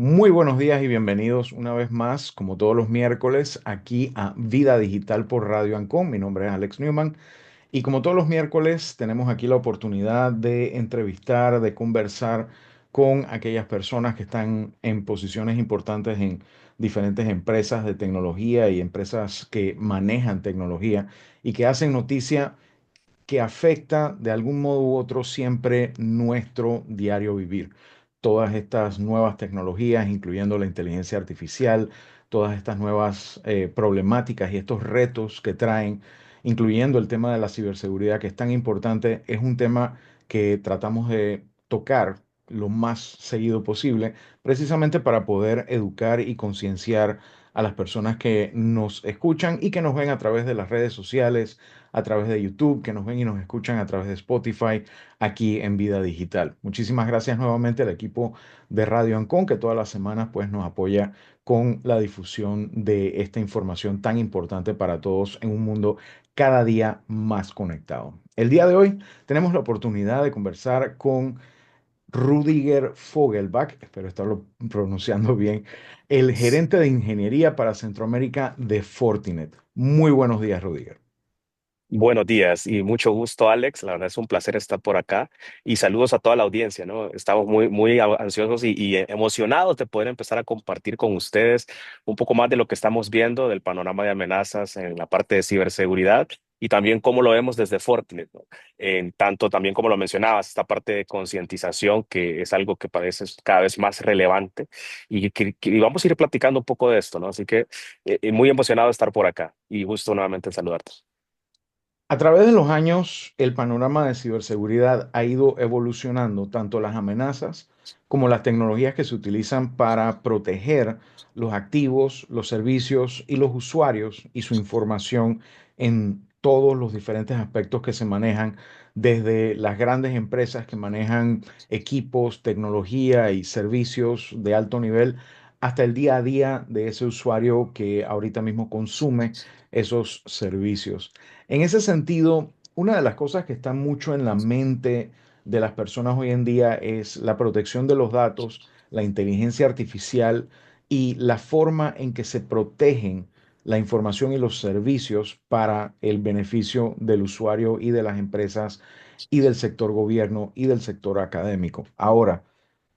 Muy buenos días y bienvenidos una vez más, como todos los miércoles, aquí a Vida Digital por Radio Ancon. Mi nombre es Alex Newman y como todos los miércoles tenemos aquí la oportunidad de entrevistar, de conversar con aquellas personas que están en posiciones importantes en diferentes empresas de tecnología y empresas que manejan tecnología y que hacen noticia que afecta de algún modo u otro siempre nuestro diario vivir. Todas estas nuevas tecnologías, incluyendo la inteligencia artificial, todas estas nuevas problemáticas y estos retos que traen, incluyendo el tema de la ciberseguridad, que es tan importante, es un tema que tratamos de tocar lo más seguido posible, precisamente para poder educar y concienciar a las personas que nos escuchan y que nos ven a través de las redes sociales, a través de YouTube, que nos ven y nos escuchan a través de Spotify aquí en Vida Digital. Muchísimas gracias nuevamente al equipo de Radio Ancon que todas las semanas pues nos apoya con la difusión de esta información tan importante para todos en un mundo cada día más conectado. El día de hoy tenemos la oportunidad de conversar con Rudiger Fogelbach, espero estarlo pronunciando bien, el gerente de ingeniería para Centroamérica de Fortinet. Muy buenos días, Rudiger. Buenos días y mucho gusto, Alex. La verdad es un placer estar por acá y saludos a toda la audiencia, ¿no? Estamos muy ansiosos y emocionados de poder empezar a compartir con ustedes un poco más de lo que estamos viendo del panorama de amenazas en la parte de ciberseguridad y también cómo lo vemos desde Fortinet, ¿no? En tanto también como lo mencionabas, esta parte de concientización que es algo que parece cada vez más relevante y vamos a ir platicando un poco de esto, ¿no? Así que muy emocionado de estar por acá y gusto nuevamente en saludarte. A través de los años, el panorama de ciberseguridad ha ido evolucionando, tanto las amenazas como las tecnologías que se utilizan para proteger los activos, los servicios y los usuarios y su información en todos los diferentes aspectos que se manejan, desde las grandes empresas que manejan equipos, tecnología y servicios de alto nivel, hasta el día a día de ese usuario que ahorita mismo consume esos servicios. En ese sentido, una de las cosas que está mucho en la mente de las personas hoy en día es la protección de los datos, la inteligencia artificial y la forma en que se protegen la información y los servicios para el beneficio del usuario y de las empresas y del sector gobierno y del sector académico. Ahora,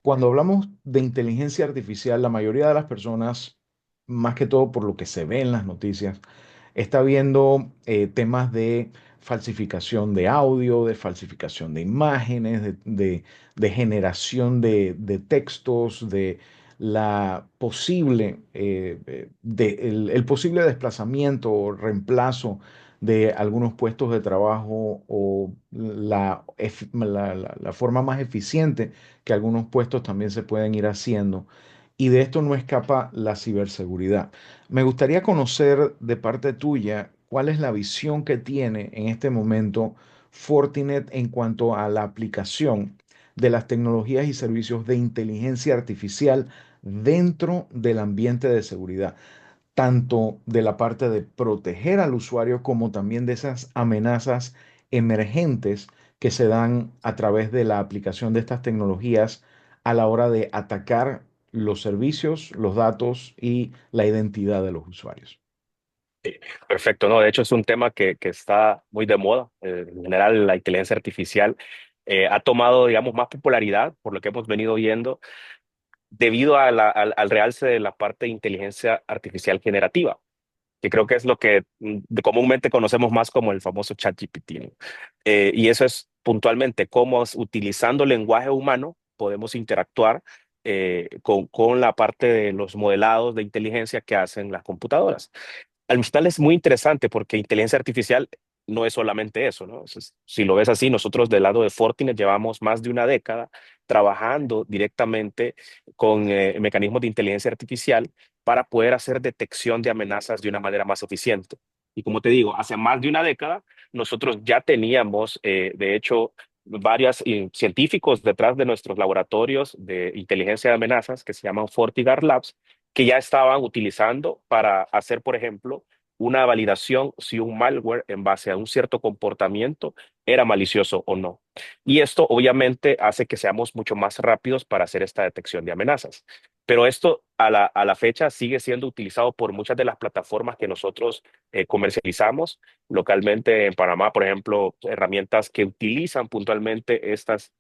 cuando hablamos de inteligencia artificial, la mayoría de las personas, más que todo por lo que se ve en las noticias, está viendo temas de falsificación de audio, de falsificación de imágenes, de generación de textos, de la posible, el posible desplazamiento o reemplazo de algunos puestos de trabajo o la forma más eficiente que algunos puestos también se pueden ir haciendo. Y de esto no escapa la ciberseguridad. Me gustaría conocer de parte tuya cuál es la visión que tiene en este momento Fortinet en cuanto a la aplicación de las tecnologías y servicios de inteligencia artificial dentro del ambiente de seguridad, tanto de la parte de proteger al usuario como también de esas amenazas emergentes que se dan a través de la aplicación de estas tecnologías a la hora de atacar los servicios, los datos y la identidad de los usuarios. Sí, perfecto, no, de hecho es un tema que está muy de moda. En general, la inteligencia artificial ha tomado, digamos, más popularidad por lo que hemos venido viendo debido a al realce de la parte de inteligencia artificial generativa, que creo que es lo que comúnmente conocemos más como el famoso ChatGPT, ¿no? Y eso es puntualmente cómo utilizando lenguaje humano podemos interactuar con la parte de los modelados de inteligencia que hacen las computadoras. Al final es muy interesante porque inteligencia artificial no es solamente eso, ¿no? Si lo ves así, nosotros del lado de Fortinet llevamos más de una década trabajando directamente con mecanismos de inteligencia artificial para poder hacer detección de amenazas de una manera más eficiente. Y como te digo, hace más de una década nosotros ya teníamos, de hecho, varios científicos detrás de nuestros laboratorios de inteligencia de amenazas que se llaman FortiGuard Labs, que ya estaban utilizando para hacer, por ejemplo, una validación si un malware en base a un cierto comportamiento era malicioso o no. Y esto obviamente hace que seamos mucho más rápidos para hacer esta detección de amenazas. Pero esto a la fecha sigue siendo utilizado por muchas de las plataformas que nosotros comercializamos localmente en Panamá, por ejemplo, herramientas que utilizan puntualmente estas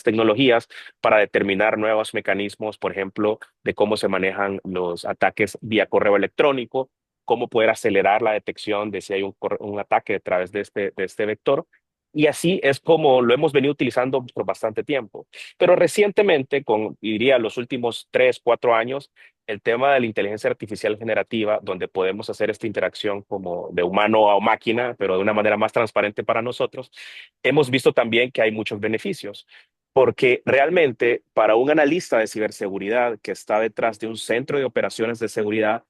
tecnologías para determinar nuevos mecanismos, por ejemplo, de cómo se manejan los ataques vía correo electrónico, cómo poder acelerar la detección de si hay un ataque a través de este vector. Y así es como lo hemos venido utilizando por bastante tiempo. Pero recientemente, diría los últimos 3, 4 años, el tema de la inteligencia artificial generativa, donde podemos hacer esta interacción como de humano a máquina, pero de una manera más transparente para nosotros, hemos visto también que hay muchos beneficios. Porque realmente para un analista de ciberseguridad que está detrás de un centro de operaciones de seguridad,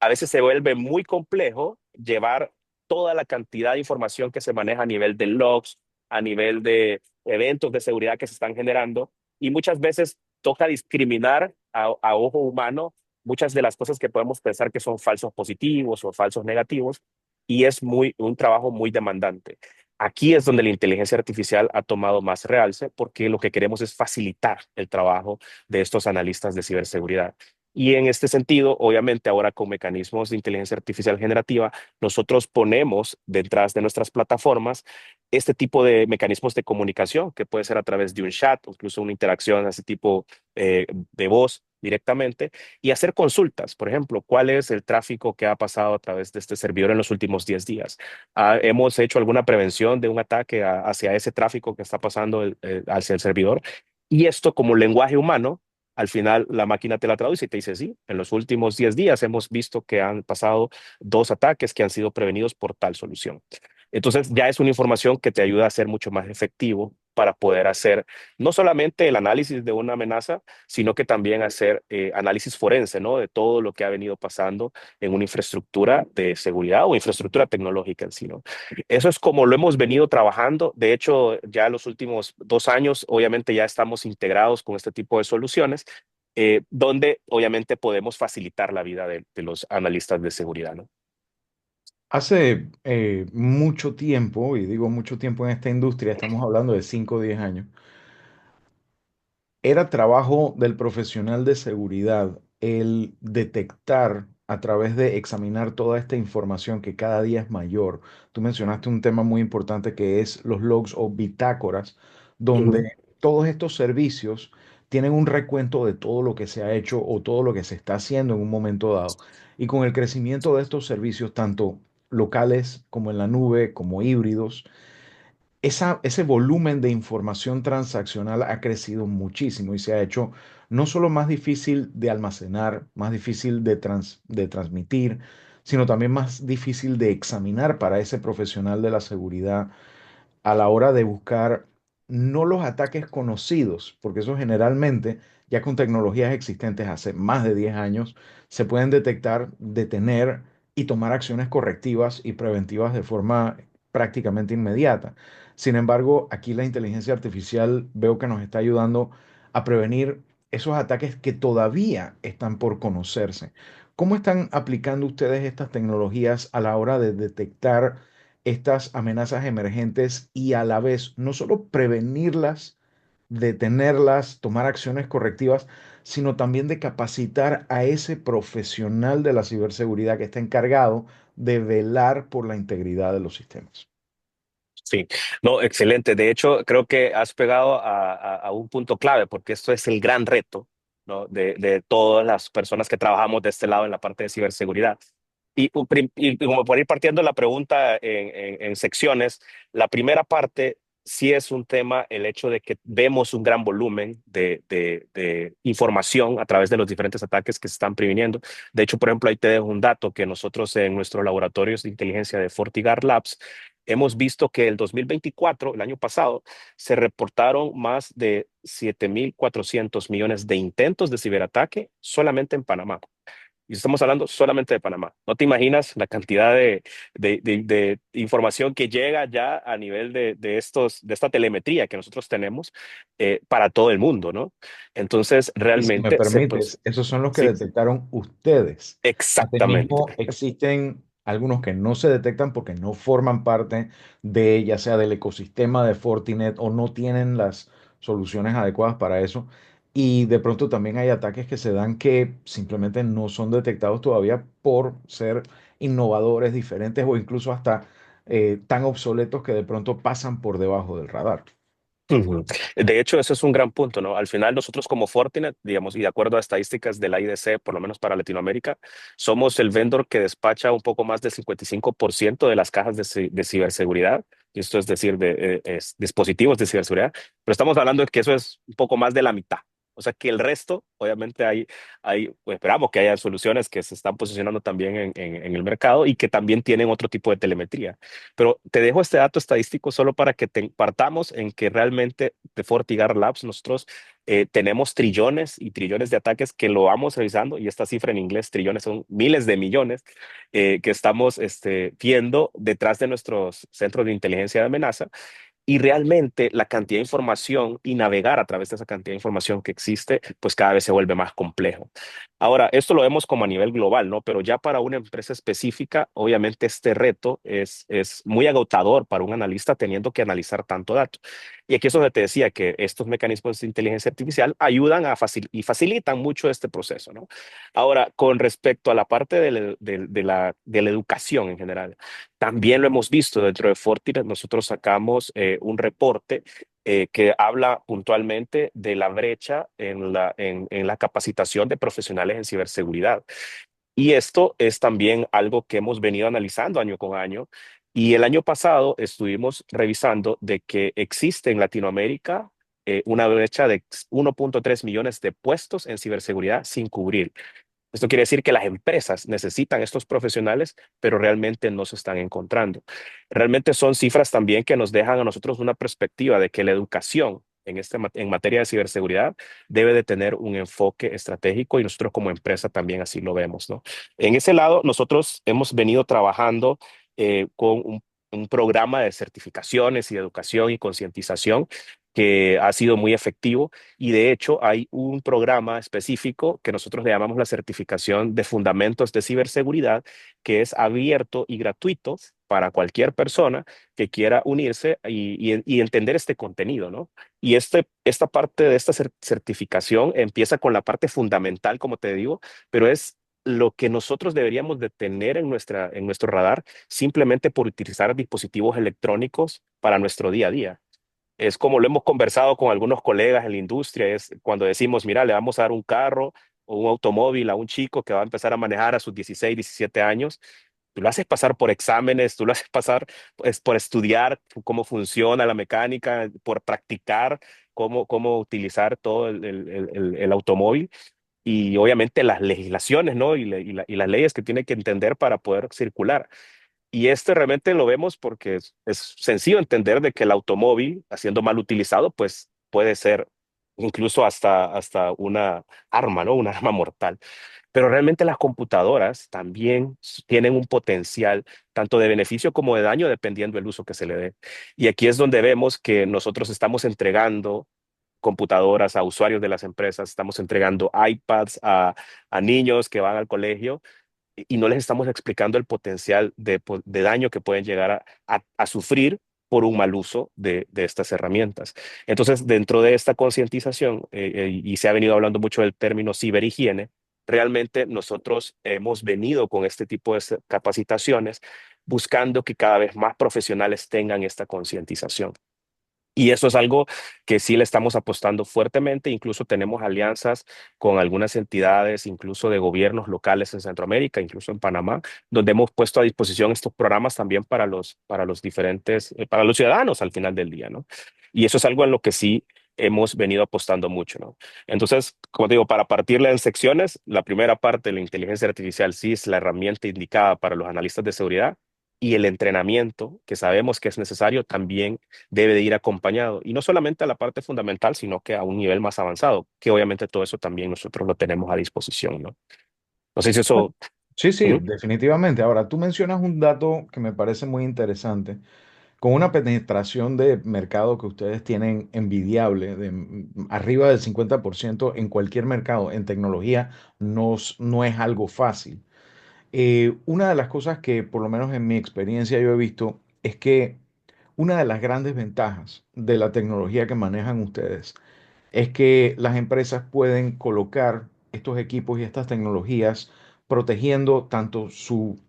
a veces se vuelve muy complejo llevar toda la cantidad de información que se maneja a nivel de logs, a nivel de eventos de seguridad que se están generando, y muchas veces toca discriminar a ojo humano muchas de las cosas que podemos pensar que son falsos positivos o falsos negativos, y es un trabajo muy demandante. Aquí es donde la inteligencia artificial ha tomado más realce porque lo que queremos es facilitar el trabajo de estos analistas de ciberseguridad. Y en este sentido, obviamente ahora con mecanismos de inteligencia artificial generativa, nosotros ponemos detrás de nuestras plataformas este tipo de mecanismos de comunicación, que puede ser a través de un chat o incluso una interacción de ese tipo de voz directamente, y hacer consultas. Por ejemplo, ¿cuál es el tráfico que ha pasado a través de este servidor en los últimos 10 días? ¿Hemos hecho alguna prevención de un ataque hacia ese tráfico que está pasando hacia el servidor? Y esto como lenguaje humano, al final la máquina te la traduce y te dice, sí, en los últimos 10 días hemos visto que han pasado 2 ataques que han sido prevenidos por tal solución. Entonces ya es una información que te ayuda a ser mucho más efectivo para poder hacer no solamente el análisis de una amenaza, sino que también hacer análisis forense, ¿no? De todo lo que ha venido pasando en una infraestructura de seguridad o infraestructura tecnológica en sí, ¿no? Eso es como lo hemos venido trabajando. De hecho, ya los últimos 2 años, obviamente ya estamos integrados con este tipo de soluciones, donde obviamente podemos facilitar la vida de los analistas de seguridad, ¿no? Hace mucho tiempo, y digo mucho tiempo en esta industria, estamos hablando de 5 o 10 años, era trabajo del profesional de seguridad el detectar a través de examinar toda esta información que cada día es mayor. Tú mencionaste un tema muy importante que es los logs o bitácoras, Ujú. donde todos estos servicios tienen un recuento de todo lo que se ha hecho o todo lo que se está haciendo en un momento dado. Y con el crecimiento de estos servicios, tanto locales como en la nube, como híbridos, ese volumen de información transaccional ha crecido muchísimo y se ha hecho no solo más difícil de almacenar, más difícil de transmitir, sino también más difícil de examinar para ese profesional de la seguridad a la hora de buscar no los ataques conocidos, porque eso generalmente, ya con tecnologías existentes hace más de 10 años, se pueden detectar, detener y tomar acciones correctivas y preventivas de forma prácticamente inmediata. Sin embargo, aquí la inteligencia artificial veo que nos está ayudando a prevenir esos ataques que todavía están por conocerse. ¿Cómo están aplicando ustedes estas tecnologías a la hora de detectar estas amenazas emergentes y a la vez no solo prevenirlas, detenerlas, tomar acciones correctivas, sino también de capacitar a ese profesional de la ciberseguridad que está encargado de velar por la integridad de los sistemas? Sí, no, excelente. De hecho, creo que has pegado a un punto clave, porque esto es el gran reto, ¿no? De todas las personas que trabajamos de este lado en la parte de ciberseguridad. Y como por ir partiendo la pregunta en secciones, la primera parte sí es un tema, el hecho de que vemos un gran volumen de información a través de los diferentes ataques que se están previniendo. De hecho, por ejemplo, ahí te dejo un dato que nosotros en nuestros laboratorios de inteligencia de Fortigar Labs hemos visto que el 2024, el año pasado, se reportaron más de 7.400 millones de intentos de ciberataque solamente en Panamá. Y estamos hablando solamente de Panamá. No te imaginas la cantidad de información que llega ya a nivel de esta telemetría que nosotros tenemos para todo el mundo, ¿no? Entonces, Y si me realmente permites, esos son los que sí, detectaron ustedes. exactamente. Asimismo, existen algunos que no se detectan porque no forman parte de, ya sea del ecosistema de Fortinet o no tienen las soluciones adecuadas para eso. Y de pronto también hay ataques que se dan que simplemente no son detectados todavía por ser innovadores, diferentes o incluso hasta tan obsoletos que de pronto pasan por debajo del radar. Ujú. De hecho, eso es un gran punto, ¿no? Al final, nosotros como Fortinet, digamos, y de acuerdo a estadísticas de la IDC, por lo menos para Latinoamérica, somos el vendor que despacha un poco más del 55% de las cajas de ciberseguridad. Y esto es decir, dispositivos de ciberseguridad. Pero estamos hablando de que eso es un poco más de la mitad. O sea que el resto, obviamente, pues, esperamos que haya soluciones que se están posicionando también en el mercado y que también tienen otro tipo de telemetría. Pero te dejo este dato estadístico solo para que partamos en que realmente de Fortigar Labs nosotros tenemos trillones y trillones de ataques que lo vamos revisando, y esta cifra en inglés, trillones, son miles de millones que estamos viendo detrás de nuestros centros de inteligencia de amenaza, y realmente la cantidad de información y navegar a través de esa cantidad de información que existe, pues cada vez se vuelve más complejo. Ahora, esto lo vemos como a nivel global, ¿no? Pero ya para una empresa específica, obviamente este reto es muy agotador para un analista teniendo que analizar tanto dato. Y aquí es donde te decía que estos mecanismos de inteligencia artificial ayudan y facilitan mucho este proceso, ¿no? Ahora, con respecto a la parte de la educación en general, también lo hemos visto dentro de Fortinet. Nosotros sacamos un reporte que habla puntualmente de la brecha en la capacitación de profesionales en ciberseguridad. Y esto es también algo que hemos venido analizando año con año. Y el año pasado estuvimos revisando de que existe en Latinoamérica una brecha de 1.3 millones de puestos en ciberseguridad sin cubrir. Esto quiere decir que las empresas necesitan estos profesionales, pero realmente no se están encontrando. Realmente son cifras también que nos dejan a nosotros una perspectiva de que la educación en materia de ciberseguridad debe de tener un enfoque estratégico, y nosotros como empresa también así lo vemos, ¿no? En ese lado, nosotros hemos venido trabajando con un programa de certificaciones y de educación y concientización que ha sido muy efectivo. Y de hecho, hay un programa específico que nosotros le llamamos la certificación de fundamentos de ciberseguridad, que es abierto y gratuito para cualquier persona que quiera unirse y entender este contenido, ¿no? Y esta parte de esta certificación empieza con la parte fundamental, como te digo, pero es lo que nosotros deberíamos de tener en nuestro radar simplemente por utilizar dispositivos electrónicos para nuestro día a día. Es como lo hemos conversado con algunos colegas en la industria, es cuando decimos, mira, le vamos a dar un carro o un automóvil a un chico que va a empezar a manejar a sus 16, 17 años. Tú lo haces pasar por exámenes, tú lo haces pasar pues, por estudiar cómo funciona la mecánica, por practicar cómo utilizar todo el automóvil, y obviamente las legislaciones, ¿no? Y las leyes que tiene que entender para poder circular. Y este realmente lo vemos porque es sencillo entender de que el automóvil, haciendo mal utilizado, pues puede ser incluso hasta una arma, ¿no? Una arma mortal. Pero realmente las computadoras también tienen un potencial tanto de beneficio como de daño dependiendo del uso que se le dé. Y aquí es donde vemos que nosotros estamos entregando computadoras a usuarios de las empresas, estamos entregando iPads a niños que van al colegio, y no les estamos explicando el potencial de daño que pueden llegar a sufrir por un mal uso de estas herramientas. Entonces, dentro de esta concientización, y se ha venido hablando mucho del término ciberhigiene, realmente nosotros hemos venido con este tipo de capacitaciones buscando que cada vez más profesionales tengan esta concientización. Y eso es algo que sí le estamos apostando fuertemente. Incluso tenemos alianzas con algunas entidades, incluso de gobiernos locales en Centroamérica, incluso en Panamá, donde hemos puesto a disposición estos programas también para los diferentes, para los ciudadanos al final del día, ¿no? Y eso es algo en lo que sí hemos venido apostando mucho, ¿no? Entonces, como te digo, para partirla en secciones, la primera parte, la inteligencia artificial, sí es la herramienta indicada para los analistas de seguridad. Y el entrenamiento, que sabemos que es necesario, también debe de ir acompañado, y no solamente a la parte fundamental, sino que a un nivel más avanzado, que obviamente todo eso también nosotros lo tenemos a disposición, ¿no? No sé si eso... Sí, sí, Ujú. definitivamente. Ahora, tú mencionas un dato que me parece muy interesante. Con una penetración de mercado que ustedes tienen envidiable, de arriba del 50% en cualquier mercado, en tecnología, no es algo fácil. Una de las cosas que por lo menos en mi experiencia yo he visto es que una de las grandes ventajas de la tecnología que manejan ustedes es que las empresas pueden colocar estos equipos y estas tecnologías protegiendo tanto su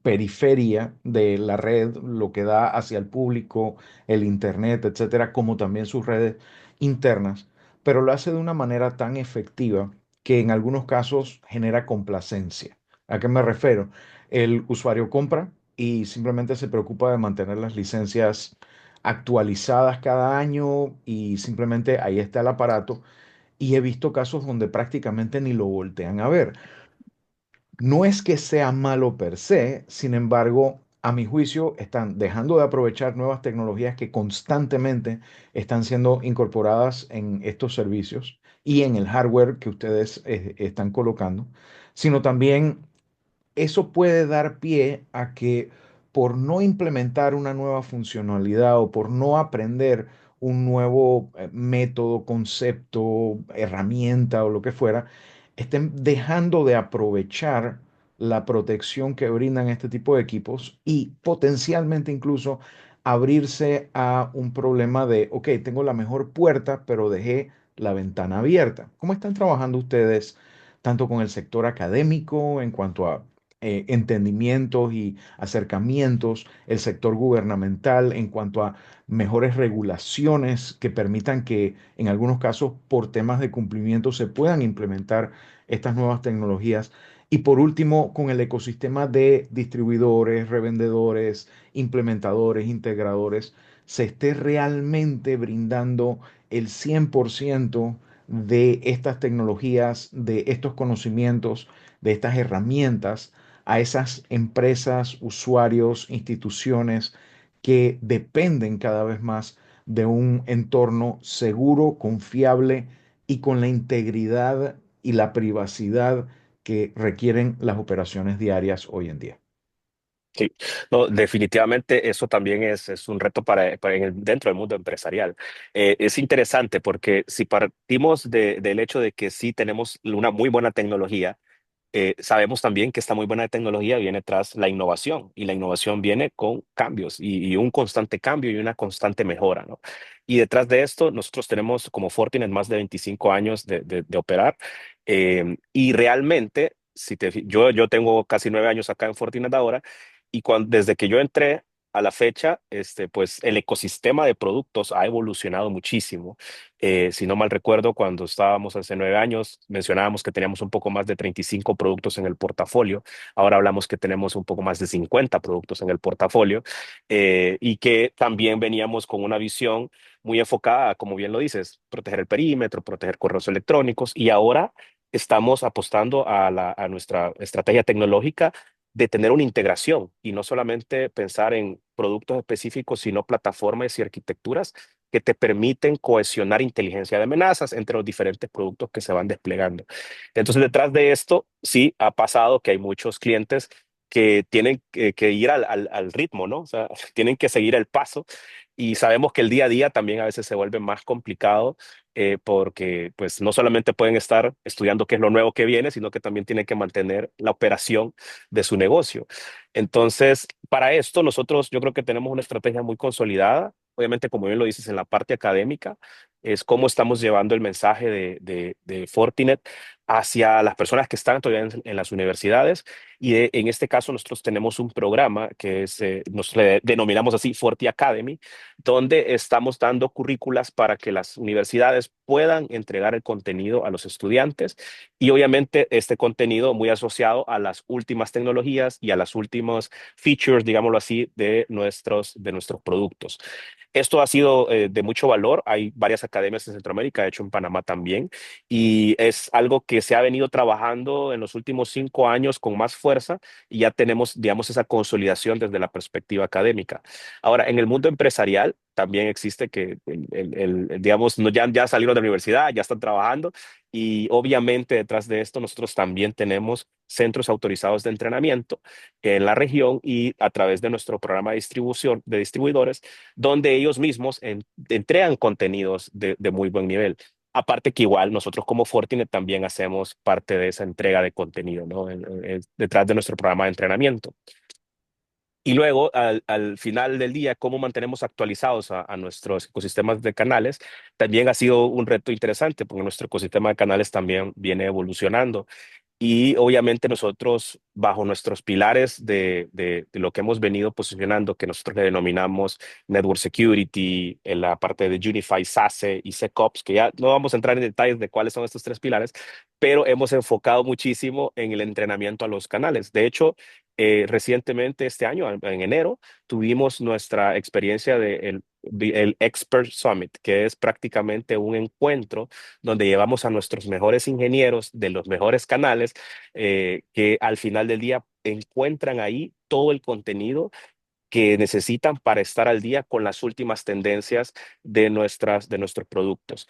periferia de la red, lo que da hacia el público, el internet, etcétera, como también sus redes internas, pero lo hace de una manera tan efectiva que en algunos casos genera complacencia. ¿A qué me refiero? El usuario compra y simplemente se preocupa de mantener las licencias actualizadas cada año y simplemente ahí está el aparato y he visto casos donde prácticamente ni lo voltean a ver. No es que sea malo per se, sin embargo, a mi juicio, están dejando de aprovechar nuevas tecnologías que constantemente están siendo incorporadas en estos servicios y en el hardware que ustedes están colocando, sino también eso puede dar pie a que por no implementar una nueva funcionalidad o por no aprender un nuevo método, concepto, herramienta o lo que fuera, estén dejando de aprovechar la protección que brindan este tipo de equipos y potencialmente incluso abrirse a un problema de, ok, tengo la mejor puerta, pero dejé la ventana abierta. ¿Cómo están trabajando ustedes tanto con el sector académico en cuanto a entendimientos y acercamientos, el sector gubernamental en cuanto a mejores regulaciones que permitan que en algunos casos por temas de cumplimiento se puedan implementar estas nuevas tecnologías? Y por último, con el ecosistema de distribuidores, revendedores, implementadores, integradores, se esté realmente brindando el 100% de estas tecnologías, de estos conocimientos, de estas herramientas a esas empresas, usuarios, instituciones que dependen cada vez más de un entorno seguro, confiable y con la integridad y la privacidad que requieren las operaciones diarias hoy en día. Sí, no, definitivamente eso también es un reto dentro del mundo empresarial. Es interesante porque si partimos del hecho de que sí tenemos una muy buena tecnología, sabemos también que esta muy buena tecnología viene tras la innovación y la innovación viene con cambios y un constante cambio y una constante mejora, ¿no? Y detrás de esto, nosotros tenemos como Fortinet más de 25 años de operar y realmente, yo tengo casi 9 años acá en Fortinet ahora y desde que yo entré a la fecha, pues el ecosistema de productos ha evolucionado muchísimo. Si no mal recuerdo, cuando estábamos hace 9 años, mencionábamos que teníamos un poco más de 35 productos en el portafolio. Ahora hablamos que tenemos un poco más de 50 productos en el portafolio y que también veníamos con una visión muy enfocada, como bien lo dices, proteger el perímetro, proteger correos electrónicos y ahora estamos apostando a nuestra estrategia tecnológica de tener una integración y no solamente pensar en productos específicos, sino plataformas y arquitecturas que te permiten cohesionar inteligencia de amenazas entre los diferentes productos que se van desplegando. Entonces, detrás de esto, sí ha pasado que hay muchos clientes que tienen que ir al ritmo, ¿no? O sea, tienen que seguir el paso y sabemos que el día a día también a veces se vuelve más complicado porque pues no solamente pueden estar estudiando qué es lo nuevo que viene, sino que también tienen que mantener la operación de su negocio. Entonces, para esto nosotros yo creo que tenemos una estrategia muy consolidada. Obviamente, como bien lo dices, en la parte académica, es cómo estamos llevando el mensaje de Fortinet hacia las personas que están todavía en las universidades. Y en este caso nosotros tenemos un programa que nos le denominamos así Forti Academy, donde estamos dando currículas para que las universidades puedan entregar el contenido a los estudiantes y obviamente este contenido muy asociado a las últimas tecnologías y a las últimas features, digámoslo así, de nuestros productos. Esto ha sido de mucho valor. Hay varias academias en Centroamérica, de hecho en Panamá también, y es algo que se ha venido trabajando en los últimos 5 años con más fuerza y ya tenemos, digamos, esa consolidación desde la perspectiva académica. Ahora, en el mundo empresarial también existe que, digamos, ya salieron de la universidad, ya están trabajando y obviamente detrás de esto nosotros también tenemos centros autorizados de entrenamiento en la región y a través de nuestro programa de distribución de distribuidores donde ellos mismos entregan contenidos de muy buen nivel. Aparte que igual nosotros como Fortinet también hacemos parte de esa entrega de contenido, ¿no? Detrás de nuestro programa de entrenamiento. Y luego, al final del día, cómo mantenemos actualizados a nuestros ecosistemas de canales, también ha sido un reto interesante, porque nuestro ecosistema de canales también viene evolucionando. Y obviamente nosotros, bajo nuestros pilares de lo que hemos venido posicionando, que nosotros le denominamos Network Security, en la parte de Unify SASE y SecOps, que ya no vamos a entrar en detalles de cuáles son estos tres pilares, pero hemos enfocado muchísimo en el entrenamiento a los canales. De hecho, recientemente este año, en enero, tuvimos nuestra experiencia el Expert Summit, que es prácticamente un encuentro donde llevamos a nuestros mejores ingenieros de los mejores canales, que al final del día encuentran ahí todo el contenido que necesitan para estar al día con las últimas tendencias de nuestros productos.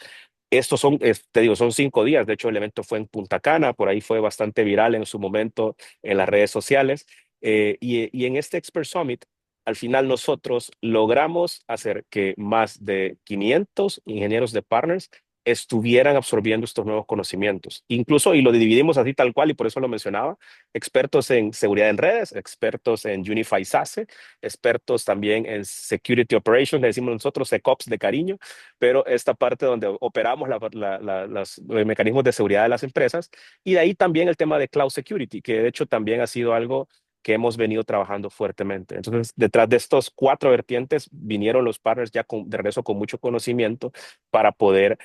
Estos son, te digo, son 5 días. De hecho, el evento fue en Punta Cana, por ahí fue bastante viral en su momento en las redes sociales. Y en este Expert Summit, al final nosotros logramos hacer que más de 500 ingenieros de partners estuvieran absorbiendo estos nuevos conocimientos. Incluso, y lo dividimos así tal cual, y por eso lo mencionaba, expertos en seguridad en redes, expertos en Unify SASE, expertos también en Security Operations, le decimos nosotros SecOps de cariño, pero esta parte donde operamos los mecanismos de seguridad de las empresas, y de ahí también el tema de Cloud Security, que de hecho también ha sido algo que hemos venido trabajando fuertemente. Entonces, detrás de estos cuatro vertientes vinieron los partners ya de regreso con mucho conocimiento para poder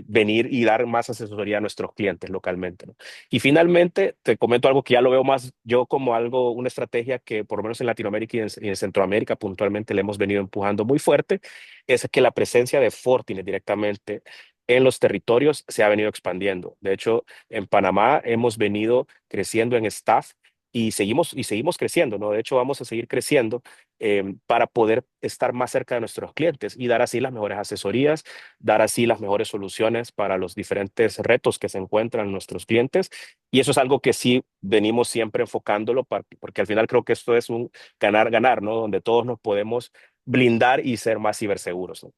venir y dar más asesoría a nuestros clientes localmente, ¿no? Y finalmente, te comento algo que ya lo veo más yo como algo, una estrategia que por lo menos en Latinoamérica y en Centroamérica puntualmente le hemos venido empujando muy fuerte, es que la presencia de Fortinet directamente en los territorios se ha venido expandiendo. De hecho, en Panamá hemos venido creciendo en staff y seguimos creciendo, ¿no? De hecho, vamos a seguir creciendo para poder estar más cerca de nuestros clientes y dar así las mejores asesorías, dar así las mejores soluciones para los diferentes retos que se encuentran nuestros clientes. Y eso es algo que sí venimos siempre enfocándolo, porque al final creo que esto es un ganar-ganar, ¿no? Donde todos nos podemos blindar y ser más ciberseguros, ¿no?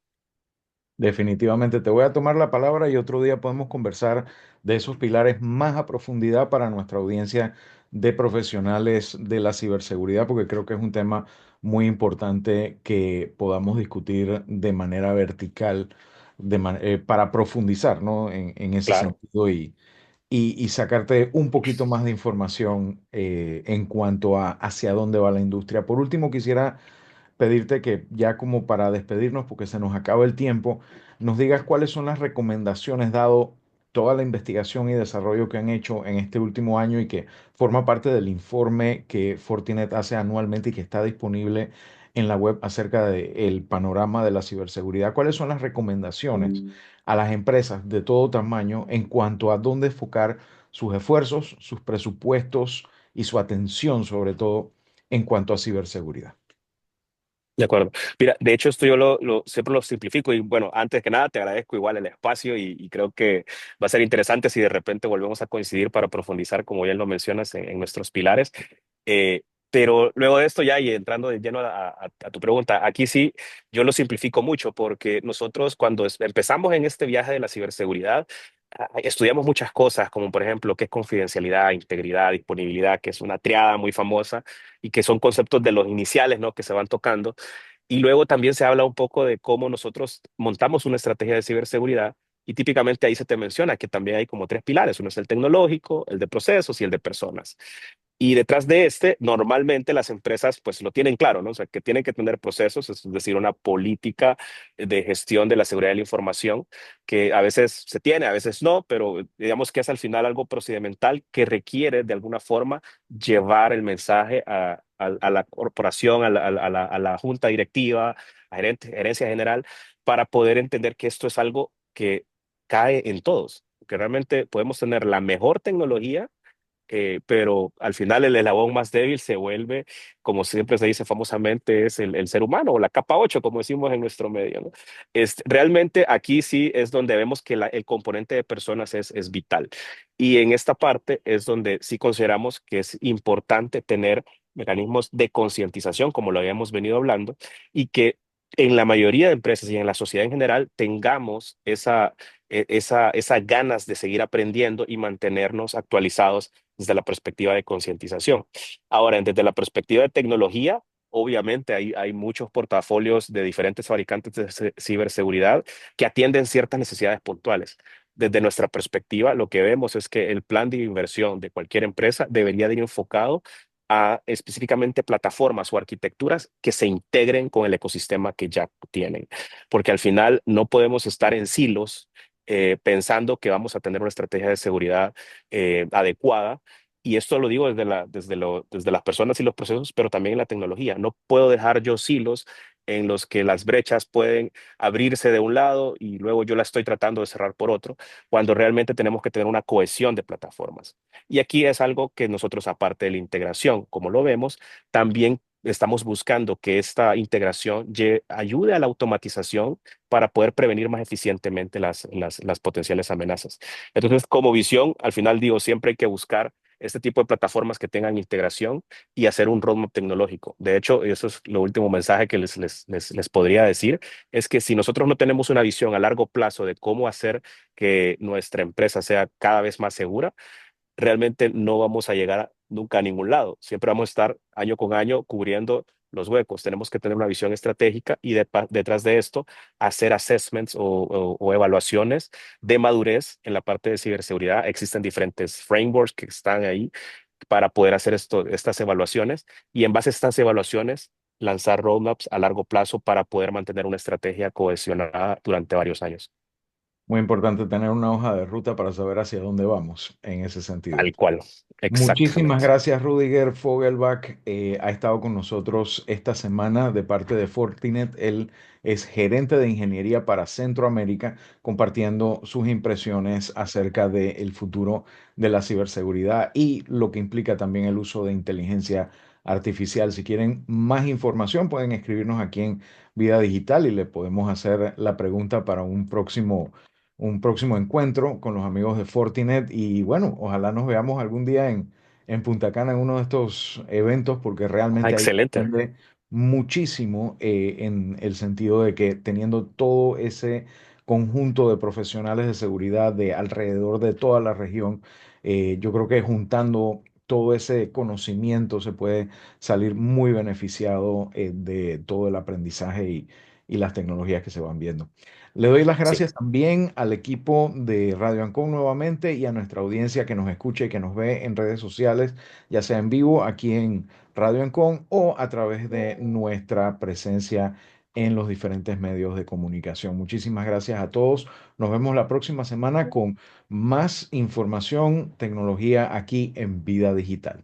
Definitivamente te voy a tomar la palabra y otro día podemos conversar de esos pilares más a profundidad para nuestra audiencia de profesionales de la ciberseguridad, porque creo que es un tema muy importante que podamos discutir de manera vertical, para profundizar, ¿no? En ese Claro. sentido y sacarte un poquito más de información en cuanto a hacia dónde va la industria. Por último, quisiera pedirte que ya como para despedirnos, porque se nos acaba el tiempo, nos digas cuáles son las recomendaciones dado toda la investigación y desarrollo que han hecho en este último año y que forma parte del informe que Fortinet hace anualmente y que está disponible en la web acerca del panorama de la ciberseguridad. ¿Cuáles son las recomendaciones a las empresas de todo tamaño en cuanto a dónde enfocar sus esfuerzos, sus presupuestos y su atención, sobre todo en cuanto a ciberseguridad? De acuerdo. Mira, de hecho, esto yo siempre lo simplifico y bueno, antes que nada te agradezco igual el espacio y creo que va a ser interesante si de repente volvemos a coincidir para profundizar, como bien lo mencionas, en nuestros pilares. Eh, pero luego de esto ya y entrando de lleno a tu pregunta, aquí sí yo lo simplifico mucho porque nosotros cuando empezamos en este viaje de la ciberseguridad, estudiamos muchas cosas, como por ejemplo qué es confidencialidad, integridad, disponibilidad, que es una triada muy famosa y que son conceptos de los iniciales, ¿no? Que se van tocando. Y luego también se habla un poco de cómo nosotros montamos una estrategia de ciberseguridad y típicamente ahí se te menciona que también hay como tres pilares. Uno es el tecnológico, el de procesos y el de personas. Y detrás de este, normalmente las empresas pues lo tienen claro, ¿no? O sea, que tienen que tener procesos, es decir, una política de gestión de la seguridad de la información, que a veces se tiene, a veces no, pero digamos que es al final algo procedimental que requiere de alguna forma llevar el mensaje a la corporación, a la junta directiva, a gerencia general, para poder entender que esto es algo que cae en todos, que realmente podemos tener la mejor tecnología, pero al final el eslabón más débil se vuelve, como siempre se dice famosamente, es el ser humano o la capa 8 como decimos en nuestro medio, ¿no? Realmente aquí sí es donde vemos que el componente de personas es vital. Y en esta parte es donde sí consideramos que es importante tener mecanismos de concientización, como lo habíamos venido hablando, y que en la mayoría de empresas y en la sociedad en general tengamos esa ganas de seguir aprendiendo y mantenernos actualizados desde la perspectiva de concientización. Ahora, desde la perspectiva de tecnología, obviamente hay muchos portafolios de diferentes fabricantes de ciberseguridad que atienden ciertas necesidades puntuales. Desde nuestra perspectiva, lo que vemos es que el plan de inversión de cualquier empresa debería de ir enfocado a específicamente plataformas o arquitecturas que se integren con el ecosistema que ya tienen, porque al final no podemos estar en silos pensando que vamos a tener una estrategia de seguridad adecuada. Y esto lo digo desde las personas y los procesos, pero también en la tecnología. No puedo dejar yo silos en los que las brechas pueden abrirse de un lado y luego yo la estoy tratando de cerrar por otro, cuando realmente tenemos que tener una cohesión de plataformas. Y aquí es algo que nosotros, aparte de la integración, como lo vemos, también estamos buscando que esta integración ayude a la automatización para poder prevenir más eficientemente las potenciales amenazas. Entonces, como visión, al final digo, siempre hay que buscar este tipo de plataformas que tengan integración y hacer un roadmap tecnológico. De hecho, eso es lo último mensaje que les podría decir, es que si nosotros no tenemos una visión a largo plazo de cómo hacer que nuestra empresa sea cada vez más segura, realmente no vamos a llegar nunca a ningún lado. Siempre vamos a estar año con año cubriendo los huecos. Tenemos que tener una visión estratégica y detrás de esto hacer assessments o evaluaciones de madurez en la parte de ciberseguridad. Existen diferentes frameworks que están ahí para poder hacer estas evaluaciones y en base a estas evaluaciones lanzar roadmaps a largo plazo para poder mantener una estrategia cohesionada durante varios años. Muy importante tener una hoja de ruta para saber hacia dónde vamos en ese sentido. Tal cual. Muchísimas Exactamente. gracias, Rudiger Fogelbach. Ha estado con nosotros esta semana de parte de Fortinet. Él es gerente de ingeniería para Centroamérica, compartiendo sus impresiones acerca del futuro de la ciberseguridad y lo que implica también el uso de inteligencia artificial. Si quieren más información, pueden escribirnos aquí en Vida Digital y le podemos hacer la pregunta para un próximo encuentro con los amigos de Fortinet y bueno, ojalá nos veamos algún día en Punta Cana en uno de estos eventos porque Ah, realmente ahí se excelente. aprende muchísimo en el sentido de que teniendo todo ese conjunto de profesionales de seguridad de alrededor de toda la región, yo creo que juntando todo ese conocimiento se puede salir muy beneficiado de todo el aprendizaje y las tecnologías que se van viendo. Le doy las Sí. gracias también al equipo de Radio Ancon nuevamente y a nuestra audiencia que nos escucha y que nos ve en redes sociales, ya sea en vivo aquí en Radio Ancon o a través de nuestra presencia en los diferentes medios de comunicación. Muchísimas gracias a todos. Nos vemos la próxima semana con más información, tecnología aquí en Vida Digital.